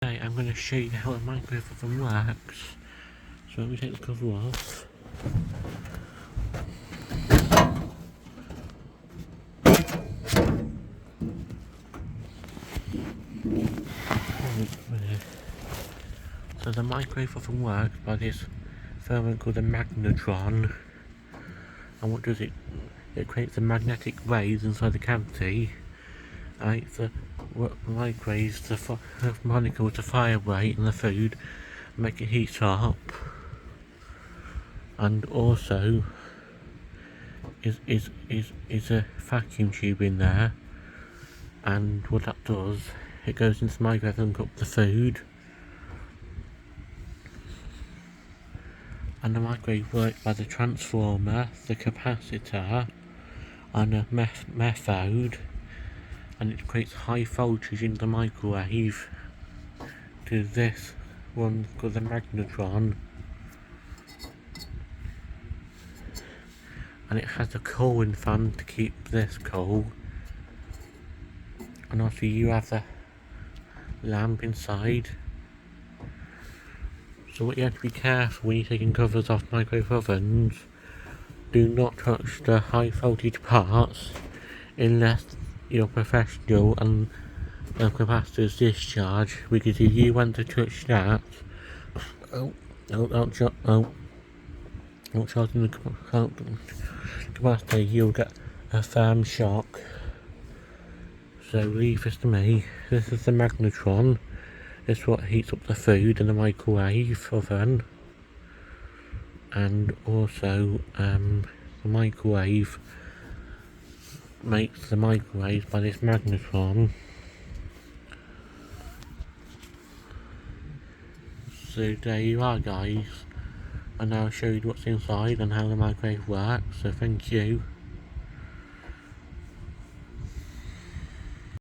Today I'm going to show you how a microwave oven works. So let me take the cover off. So the microwave oven works by this filament called a magnetron. And what does it? It creates a magnetic waves inside the cavity. The microwaves the molecule to fire rate in the food, make it heat up, and also is a vacuum tube in there, and what that does, it goes into the microwave and cooks the food. And the microwave works by the transformer, the capacitor, and a methode, and it creates high voltage in the microwave to this one called the magnetron, and it has a cooling fan to keep this cool, and also you have the lamp inside. So what you have to be careful when you're taking covers off microwave ovens, do not touch the high voltage parts unless you're professional and the capacitor's discharge, because if you want to touch that, don't charge in the capacitor, you'll get a firm shock. So leave this to me. This is the magnetron. This is what heats up the food in the microwave oven, and also the microwave makes the microwave by this magnetron. So there you are, guys, and I'll show you what's inside and how the microwave works. So thank you.